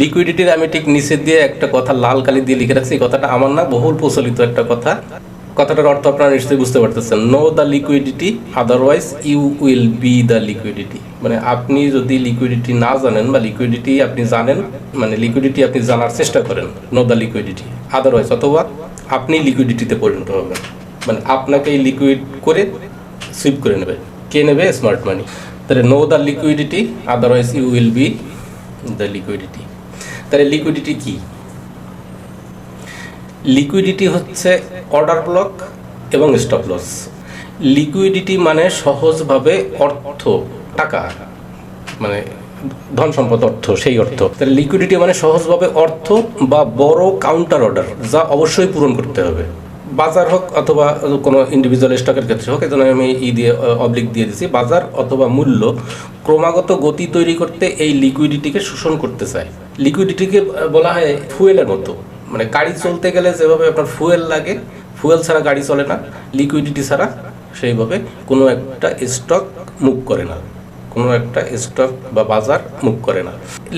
লিকুইডিটির আমি ঠিক নিচে দিয়ে একটা কথা লাল কালি দিয়ে লিখে রাখছি, কথাটা আমার না, বহুল প্রচলিত একটা কথা। কথাটার অর্থ আপনারা নিশ্চয়ই বুঝতে পারতেছেন। Know the liquidity otherwise you will be the liquidity. মানে আপনি যদি লিকুইডিটি না জানেন বা লিকুইডিটি আপনি জানেন, মানে লিকুইডিটি আপনি জানার চেষ্টা করেন, নো দ্য লিকুইডিটি আদারওয়াইজ, অথবা আপনি লিকুইডিটিতে পরিণত হবেন, মানে আপনাকে লিকুইড করে সুইপ করে নেবে। কে নেবে? Smart money. তাহলে know the liquidity otherwise you will be the liquidity. তাহলে লিকুইডিটি কি? লিকুইডিটি হচ্ছে অর্ডার ব্লক এবং স্টপ লস। লিকুইডিটি মানে সহজভাবে অর্থ, টাকা, মানে ধন সম্পদ, অর্থ, সেই অর্থ। তাহলে লিকুইডিটি মানে সহজভাবে অর্থ বা বড় কাউন্টার অর্ডার, যা অবশ্যই পূরণ করতে হবে। বাজার হোক অথবা কোনো ইন্ডিভিজুয়াল স্টকের ক্ষেত্রে হোক, এজন্য আমি দিয়ে অবলিক দিয়ে দিচ্ছি। বাজার অথবা মূল্য ক্রমাগত গতি তৈরি করতে এই লিকুইডিটিকে শোষণ করতে চায়। লিকুইডিটিকে বলা হয় ফুয়েলের মতো, মানে গাড়ি চলতে গেলে যেভাবে আপনার ফুয়েল লাগে, ফুয়েল ছাড়া গাড়ি চলে না, লিকুইডিটি ছাড়া সেইভাবে কোনো একটা স্টক মুভ করে না, কোনো একটা স্টক বা বাজার মুভ করে না।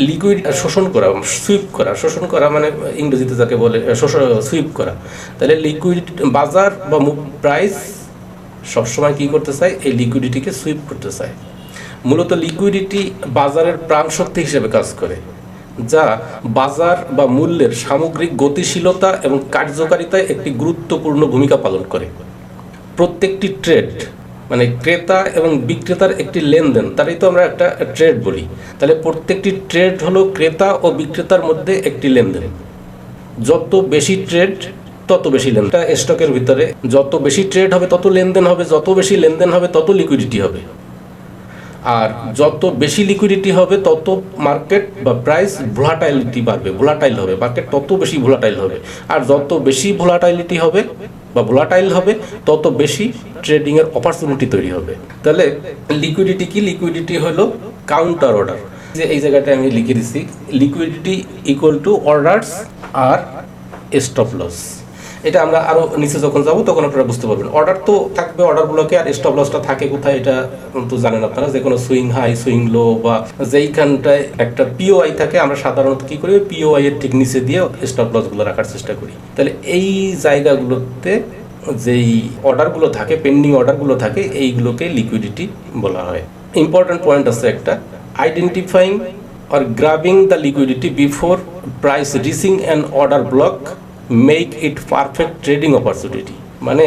লিকুইড শোষণ করা, সুইপ করা, শোষণ করা মানে ইংরেজিতে যাকে বলে সুইপ করা। তাহলে লিকুইড বাজার বা প্রাইস সবসময় কী করতে চায়? এই লিকুইডিটিকে সুইপ করতে চায়। মূলত লিকুইডিটি বাজারের প্রাণশক্তি হিসেবে কাজ করে, যা বাজার বা মূল্যের সামগ্রিক গতিশীলতা এবং কার্যকারিতায় একটি গুরুত্বপূর্ণ ভূমিকা পালন করে। প্রত্যেকটি ট্রেড মানে ক্রেতা এবং বিক্রেতার একটি লেনদেন, তারই তো আমরা একটা ট্রেড বলি। তাহলে প্রত্যেকটি ট্রেড হলো ক্রেতা ও বিক্রেতার মধ্যে একটি লেনদেন। যত বেশি ট্রেড তত বেশি লেনদেন। স্টকের ভিতরে যত বেশি ট্রেড হবে তত লেনদেন হবে, যত বেশি লেনদেন হবে তত লিকুইডিটি হবে। আর যত বেশি লিকুইডিটি হবে তত মার্কেট বা প্রাইস ভোলাটাইলিটি বাড়বে, ভোলাটাইল হবে মার্কেট, তত বেশি ভোলাটাইল হবে। আর যত বেশি ভোলাটাইলিটি হবে বা ভোলাটাইল হবে তত বেশি ট্রেডিংয়ের অপরচুনিটি তৈরি হবে। তাহলে লিকুইডিটি কি? লিকুইডিটি হলো কাউন্টার অর্ডার। যে এই জায়গাটা আমি লিখে দিচ্ছি, লিকুইডিটি ইকুয়াল টু অর্ডারস আর স্টপ লস। এটা আমরা আরও নিচে যখন যাবো তখন আপনারা বুঝতে পারবেন। অর্ডার তো থাকবে অর্ডার ব্লকে, আর স্টপ লসটা থাকে কোথায় এটা তো জানেন আপনারা। যে কোনো সুইং হাই, সুইং লো বা যেইখানটায় একটা পিওআই থাকে, আমরা সাধারণত কী করি? পিওআই এর ঠিক নিচে দিয়ে স্টপ লসগুলো রাখার চেষ্টা করি। তাহলে এই জায়গাগুলোতে যেই অর্ডারগুলো থাকে, পেন্ডিং অর্ডারগুলো থাকে, এইগুলোকে লিকুইডিটি বলা হয়। ইম্পর্টেন্ট পয়েন্ট আছে একটা, identifying or grabbing the liquidity before price reaching an order block make it perfect trading opportunity। মানে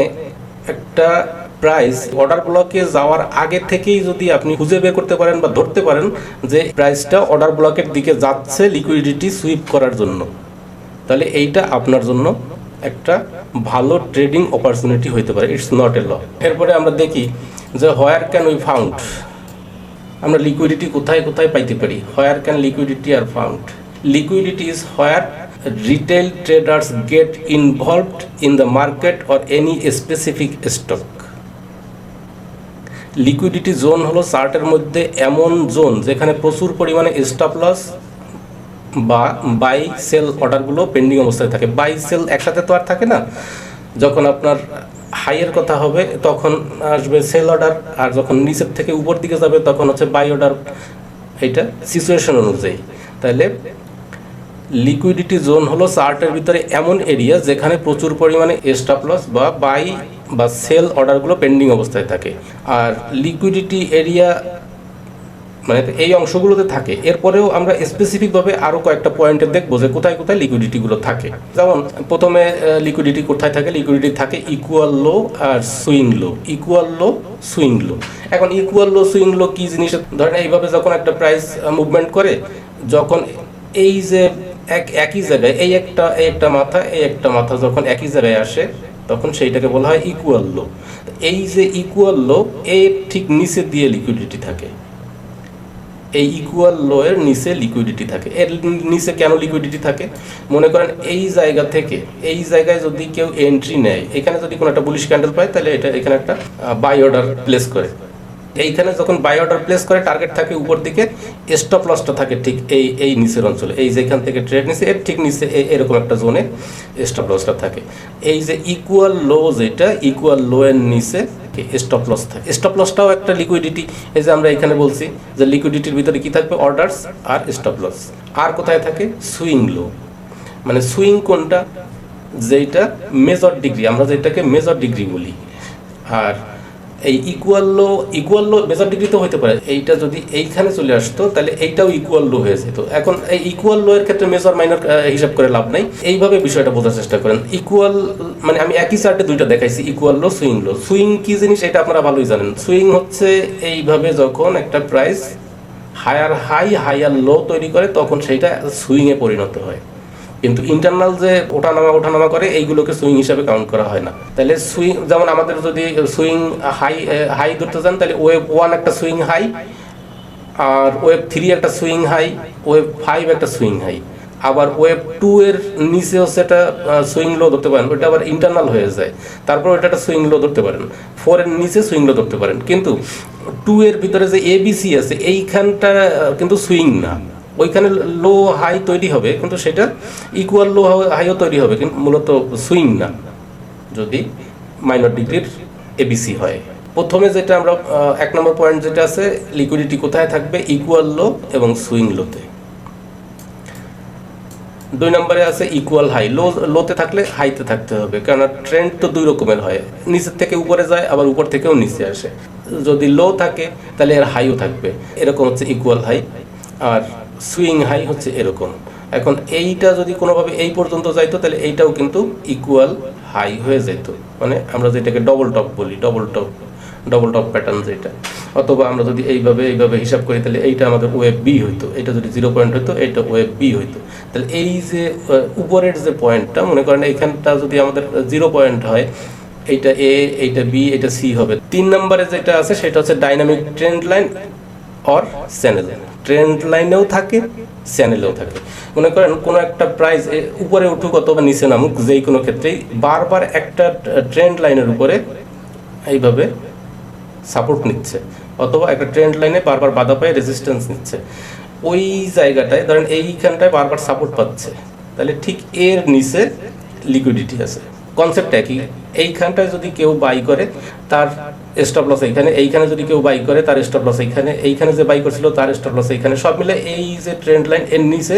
একটা প্রাইস অর্ডার ব্লকে যাওয়ার আগে থেকেই যদি আপনি খুঁজে বের করতে পারেন বা ধরতে পারেন যে প্রাইসটা অর্ডার ব্লকের দিকে যাচ্ছে লিকুইডিটি সুইপ করার জন্য, তাহলে এইটা আপনার জন্য একটা ভালো ট্রেডিং অপরচুনিটি হতে পারে। ইটস নট এ ল। এরপরে আমরা দেখি যে হোয়ার ক্যান উই ফাউন্ড, আমরা লিকুইডিটি কোথায় কোথায় পাইতে পারি। Where can liquidity are found? Liquidity is where retail traders gate involved in the market or any specific stock. Liquidity zone হলো চার্টের মধ্যে এমন জোন যেখানে প্রচুর পরিমাণে স্টপ লস বা বাই সেল অর্ডারগুলো পেন্ডিং অবস্থায় থাকে। বাই সেল একসাথে তো আর থাকে না, যখন আপনার হাইয়ের কথা হবে তখন আসবে সেল অর্ডার, আর যখন নিচের থেকে উপর দিকে যাবে তখন হচ্ছে বাই অর্ডার। এইটা সিচুয়েশন অনুযায়ী। তাহলে লিকুইডিটি জোন হলো চার্টের ভিতরে এমন এরিয়া যেখানে প্রচুর পরিমাণে স্টপ লস বা বাই বা সেল অর্ডারগুলো পেন্ডিং অবস্থায় থাকে। আর লিকুইডিটি এরিয়া মানে এই অংশগুলোতে থাকে। এরপরেও আমরা স্পেসিফিকভাবে আরও কয়েকটা পয়েন্টে দেখবো যে কোথায় কোথায় লিকুইডিটিগুলো থাকে। যেমন প্রথমে লিকুইডিটি কোথায় থাকে? লিকুইডিটি থাকে ইকুয়াল লো আর সুইং লো। ইকুয়াল লো, সুইং লো। এখন ইকুয়াল লো, সুইং লো কী জিনিস? ধরেন এইভাবে যখন একটা প্রাইস মুভমেন্ট করে, যখন এই যে একই জায়গায় এই একটা মাথা, এই একটা মাথা যখন একই জায়গায় আসে তখন সেইটাকে বলা হয় ইকুয়াল লো। এই যে ইকুয়াল লো, এর ঠিক নিচে দিয়ে লিকুইডিটি থাকে। এই ইকুয়াল লো এর নিচে লিকুইডিটি থাকে। এর নিচে কেন লিকুইডিটি থাকে? মনে করেন এই জায়গা থেকে এই জায়গায় যদি কেউ এন্ট্রি নেয়, এখানে যদি কোনো একটা বুলিশ ক্যান্ডেল পায়, তাহলে এটা এখানে একটা বাই অর্ডার প্লেস করে। এইখানে যখন বাই অর্ডার প্লেস করে, টার্গেট থাকে উপর দিকে, স্টপ লসটা থাকে ঠিক এই নিচের অঞ্চলে। এই যেখান থেকে ট্রেড নিচে, এর ঠিক নিচে এরকম একটা জোনে স্টপ লসটা থাকে। এই যে ইকুয়াল লো, যেটা ইকুয়াল লো এর নিচে থাকে, স্টপ লস থাকে। স্টপ লসটাও একটা লিকুইডিটি। এই যে আমরা এখানে বলছি যে লিকুইডিটির ভিতরে কি থাকবে, অর্ডারস আর স্টপ লস। আর কোথায় থাকে, সুইং লো। মানে সুইং কোনটা, যেটা মেজর ডিগ্রি, আমরা যেটাকে মেজর ডিগ্রি বলি। আর এই ইকুয়াল লো মেজর ডিগ্রি তো হতে পারে। এইটা যদি এইখানে চলে আসতো তাহলে এইটাও ইকুয়াল লো হয়ে যেত। এখন এই ইকুয়াল লো এর ক্ষেত্রে মেজর মাইনর হিসাব করে লাভ নাই। এইভাবে বিষয়টা বোঝার চেষ্টা করেন। ইকুয়াল মানে আমি একই চার্টে দুইটা দেখাইছি, ইকুয়াল লো, সুইং লো। সুইং কি জিনিস এটা আপনারা ভালোই জানেন। সুইং হচ্ছে এইভাবে যখন একটা প্রাইস হায়ার হাইয়ার লো তৈরি করে তখন সেইটা সুইং এ পরিণত হয়। কিন্তু ইন্টারনাল যে ওঠানামা করে এইগুলোকে সুইং হিসাবে কাউন্ট করা হয় না। তাহলে সুইং, যেমন আমাদের যদি সুইং হাই ধরতে যান তাহলে ওয়েভ 1 একটা সুইং হাই, আর ওয়েভ 3 একটা সুইং হাই, ওয়েভ 5 একটা সুইং হাই, আবার ওয়েভ 2 এর নিচে হচ্ছে একটা সুইং লো ধরতে পারেন, ওইটা আবার ইন্টারনাল হয়ে যায়। তারপর ওইটা একটা সুইং লো ধরতে পারেন, 4 এর নিচে সুইং লো ধরতে পারেন। কিন্তু 2 এর ভিতরে যে এবিসি আছে এইখানটা কিন্তু সুইং না, ওইখানে লো হাই তৈরি হবে কিন্তু সেটা ইকুয়াল লো হাইও তৈরি হবে, কিন্তু মূলত সুইং না যদি মাইনর ডিগ্রির এবিসি হয়। প্রথমে যেটা আমরা 1 নম্বর পয়েন্ট যেটা আছে, লিকুইডিটি কোথায় থাকবে, ইকুয়াল লো এবং সুইং লোতে। 2 নম্বরে আছে ইকুয়াল হাই। লোতে থাকলে হাইতে থাকতে হবে, কারণ ট্রেন্ড তো 2 রকমের হয়, নিচের থেকে উপরে যায় আবার উপর থেকেও নিচে আসে। যদি লো থাকে তাহলে এর হাইও থাকবে, এরকম হচ্ছে ইকুয়াল হাই। আর সুইং হাই হচ্ছে এরকম। এখন এইটা যদি কোনোভাবে এই পর্যন্ত যাইতো তাহলে এইটাও কিন্তু ইকুয়াল হাই হয়ে যেত, মানে আমরা যেটাকে ডবল টপ বলি, ডবল টপ প্যাটার্ন যেটা। অথবা আমরা যদি এইভাবে হিসাব করি তাহলে এইটা আমাদের ওয়েভ বি হইতো, এটা যদি 0 পয়েন্ট হইতো এইটা ওয়েভ বি হইতো। তাহলে এই যে উপরের যে পয়েন্টটা, মনে করেন এইখানটা যদি আমাদের 0 পয়েন্ট হয়, এইটা এ, এইটা বি, এটা সি হবে। 3 নম্বরে যেটা আছে সেটা হচ্ছে dynamic trend line or channel. Trend লাইনেও থাকে, চ্যানেলেও থাকে। মনে করেন কোনো একটা প্রাইস উপরে উঠুক অথবা নিচে নামুক, যেই কোনো ক্ষেত্রেই বারবার একটা ট্রেন্ড লাইনের উপরে এইভাবে সাপোর্ট নিচ্ছে, অথবা একটা ট্রেন্ড লাইনে বারবার বাধা পায় রেজিস্ট্যান্স নিচ্ছে। ওই জায়গাটায় ধরেন এইখানটায় বারবার সাপোর্ট পাচ্ছে, তাহলে ঠিক এর নিচে লিকুইডিটি আছে। কনসেপ্ট একই। এইখানটায় যদি কেউ বাই করে তার স্টপ লস এইখানে যদি কেউ বাই করে তার স্টপ লস এইখানে যে বাই করছিল তার স্টপ লস এইখানে, সব মিলে এই যে ট্রেন্ড লাইন এর নিচে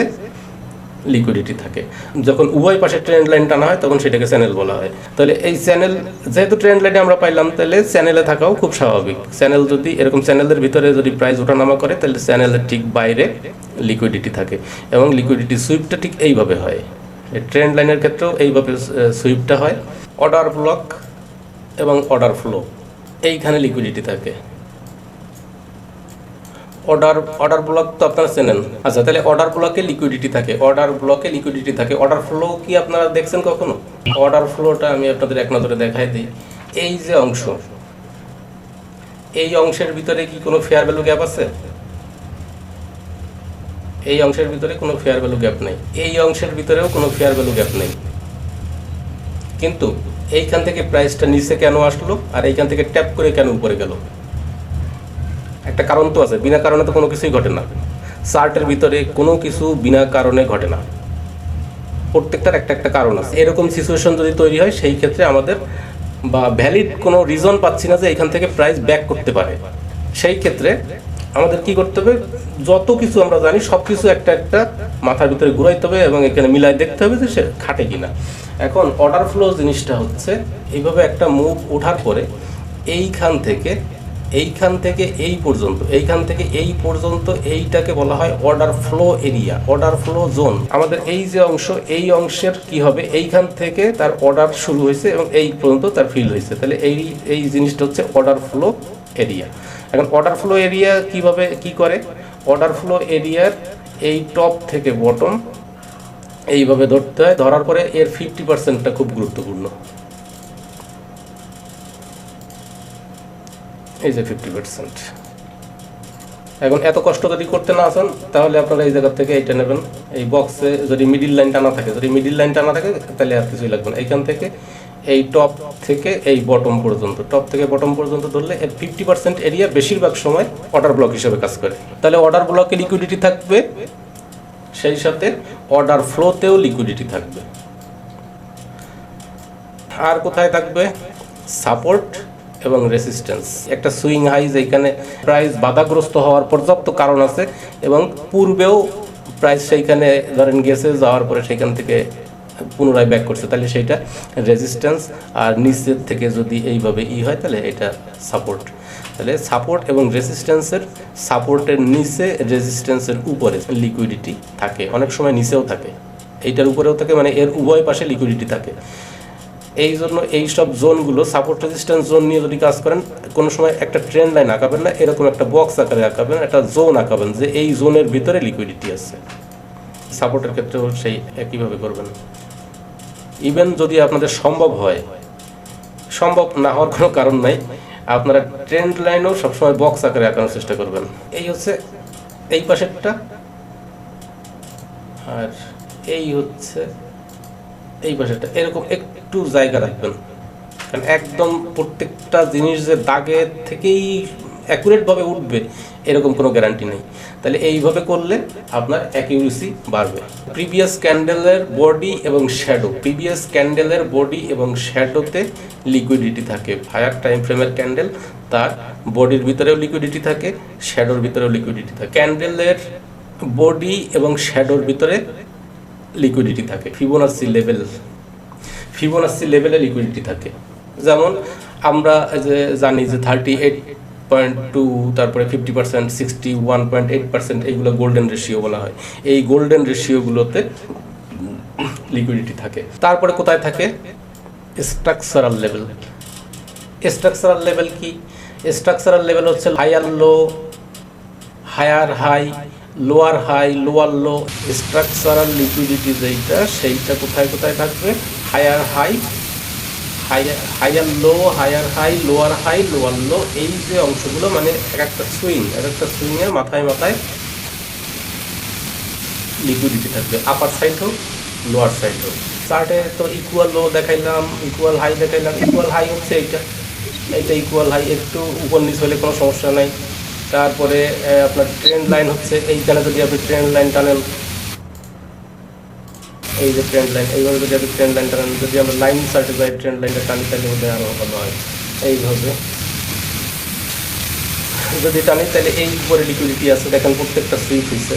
লিকুইডিটি থাকে। যখন উভয় পাশে ট্রেন্ড লাইন টানা হয় তখন সেটাকে চ্যানেল বলা হয়। তাহলে এই চ্যানেল, যেহেতু ট্রেন্ড লাইনে আমরা পাইলাম, তাহলে চ্যানেলে থাকাও খুব স্বাভাবিক। চ্যানেল যদি এরকম চ্যানেলের ভিতরে যদি প্রাইস ওঠানামা করে তাহলে চ্যানেলের ঠিক বাইরে লিকুইডিটি থাকে, এবং লিকুইডিটি সুইপটা ঠিক এইভাবে হয়। ট্রেন্ড লাইনের ক্ষেত্রেও এইভাবে সুইপটা হয়। অর্ডার ব্লক এবং অর্ডার ফ্লো, এইখানে লিকুইডিটি থাকে। অর্ডার ব্লক তো আপনারা চেনেন। আচ্ছা, তাহলে অর্ডার ব্লকে লিকুইডিটি থাকে, অর্ডার ফ্লো কি আপনারা দেখছেন কখনো? অর্ডার ফ্লোটা আমি আপনাদের এক নজরে দেখাই দিই। এই যে অংশ, এই অংশের ভিতরে কি কোনো ফেয়ার ভ্যালু গ্যাপ আছে? এই অংশের ভিতরে কোনো ফেয়ার ভ্যালু গ্যাপ নেই, এই অংশের ভিতরেও কোনো ফেয়ার ভ্যালু গ্যাপ নেই। কিন্তু এইখান থেকে প্রাইসটা নিচে কেন আসলো আর এইখান থেকে ট্যাপ করে কেন উপরে গেল? একটা কারণ তো আছে, বিনা কারণে তো কোনো কিছুই ঘটে না। চার্টের ভিতরে কোনো কিছু বিনা কারণে ঘটে না, প্রত্যেকটার একটা কারণ আছে। এরকম সিচুয়েশন যদি তৈরি হয় সেই ক্ষেত্রে আমাদের বা ভ্যালিড কোনো রিজন পাচ্ছি না যে এখান থেকে প্রাইস ব্যাক করতে পারে, সেই ক্ষেত্রে আমাদের কি করতে হবে, যত কিছু আমরা জানি সব কিছু একটা মাথার ভিতরে ঘুরাইতে হবে এবং এখানে মিলাই দেখতে হবে যে সে খাটে কিনা। এখন অর্ডার ফ্লো জিনিসটা হচ্ছে এইভাবে একটা মুভ ওঠার পরে এইখান থেকে এই পর্যন্ত এইটাকে বলা হয় order flow area, order flow zone. আমাদের এই যে অংশ, এই অংশের কি হবে, এইখান থেকে তার অর্ডার শুরু হয়েছে এবং এই পর্যন্ত তার ফিল হয়েছে, তাহলে এই জিনিসটা হচ্ছে অর্ডার ফ্লো এরিয়া। এখন অর্ডার ফ্লো এরিয়া কিভাবে কি করে, অর্ডার ফ্লো এরিয়ার এই টপ থেকে বটম এইভাবে ধরতে হয়, ধরার পরে এর 50%টা খুব গুরুত্বপূর্ণ। এই যে 50%। এখন এত কষ্ট যদি করতে না আসেন তাহলে আপনারা এই জায়গা থেকে এইটা নেবেন, এই বক্সে যদি মিডিল লাইন টানা থাকে তাহলে আর কিছুই লাগবে না। এইখান থেকে এই টপ থেকে এই বটম পর্যন্ত ধরলে এর 50% এরিয়া বেশিরভাগ সময় অর্ডার ব্লক হিসেবে কাজ করে। তাহলে অর্ডার ব্লকে লিকুইডিটি থাকবে, সেই সাথে অর্ডার ফ্লোতেও লিকুইডিটি থাকবে। আর কোথায় থাকবে? সাপোর্ট এবং রেসিস্ট্যান্স। একটা সুইং হাই যেখানে প্রাইস বাধাগ্রস্ত হওয়ার পর্যাপ্ত কারণ আছে এবং পূর্বেও প্রাইস সেইখানে ধরেন গেছে, যাওয়ার পরে সেখান থেকে পুনরায় ব্যাক করছে, তাহলে সেইটা রেজিস্ট্যান্স। আর নিচের থেকে যদি এইভাবে হয় তাহলে এটা সাপোর্ট। তাহলে সাপোর্ট এবং রেজিস্ট্যান্সের, সাপোর্টের নিচে রেজিস্ট্যান্সের উপরে লিকুইডিটি থাকে, অনেক সময় নিচেও থাকে, এইটার উপরেও থাকে, মানে এর উভয় পাশে লিকুইডিটি থাকে। এই জন্য এই সব জোনগুলো, সাপোর্ট রেজিস্ট্যান্স জোন নিয়ে যদি কাজ করেন, কোনো সময় একটা ট্রেন্ড লাইন আঁকাবেন না, এরকম একটা বক্স আকারে আঁকাবেন, একটা জোন আঁকাবেন যে এই জোনের ভিতরে লিকুইডিটি আছে। সাপোর্টের ক্ষেত্রেও সেই একইভাবে করবেন। ইভেন যদি আপনাদের সম্ভব হয়, সম্ভব না হওয়ার কোনো কারণ নাই, আপনারা ট্রেন্ড লাইনও সবসময় বক্স আকারে আঁকানোর চেষ্টা করবেন। এই হচ্ছে এই পাশেরটা, আর এই হচ্ছে এই পাশেরটা। এরকম একটু জায়গা রাখবেন, কারণ একদম প্রত্যেকটা জিনিস যে দাগের থেকেই অ্যাকুরেটভাবে উঠবে এরকম কোনো গ্যারান্টি নেই। তাহলে এইভাবে করলে আপনার অ্যাকিউরেসি বাড়বে। প্রিভিয়াস ক্যান্ডেলের বডি এবং শ্যাডো, প্রিভিয়াস ক্যান্ডেলের বডি এবং শ্যাডোতে লিকুইডিটি থাকে। হায়ার টাইম ফ্রেমের ক্যান্ডেল, তার বডির ভিতরেও লিকুইডিটি থাকে, শ্যাডোর ভিতরেও লিকুইডিটি থাকে। ক্যান্ডেলের বডি এবং শ্যাডোর ভিতরে লিকুইডিটি থাকে। ফিবোনাচি লেভেলে লিকুইডিটি থাকে। যেমন আমরা যে জানি যে 38.2, তারপরে 50%, 61.8%, এইগুলো গোল্ডেন রেশিও বলা হয়। এই গোল্ডেন রেশিওগুলোতে লিকুইডিটি থাকে। তারপরে কোথায় থাকে? Structural level. স্ট্রাকচারাল লেভেল কি? স্ট্রাকচারাল লেভেল হচ্ছে higher low, higher high, lower high, lower low. Structural liquidity যেইটা, সেইটা কোথায় কোথায় থাকবে? Higher high, higher low, higher high, lower high, lower low. এই যে অংশগুলো, মানে এক একটা সুইংয়ের মাথায় মাথায় লিকুইডিটি থাকবে, আপার সাইড হোক লোয়ার সাইড হোক। চার্টে তো ইকুয়াল লো দেখাইলাম, ইকুয়াল হাই দেখাইলাম। ইকুয়াল হাই হচ্ছে এইটা ইকুয়াল হাই, একটু উপর নিচ হলে কোনো সমস্যা নাই। তারপরে আপনার ট্রেন্ড লাইন হচ্ছে এইখানে, যদি আপনি ট্রেন্ড লাইন টানেন, এই যে ট্রেন্ড লাইন, এইভাবে যদি আপনি ট্রেন্ড লাইন টানেন, যদি আমরা লাইন চার্টে যাই ট্রেন্ড লাইনটা টানি, তাহলে মধ্যে আরও ভালো হয়। এইভাবে যদি টানি তাহলে এই উপরে লিকুইডিটি আছে, দেখেন প্রত্যেকটা সুইচ হয়েছে।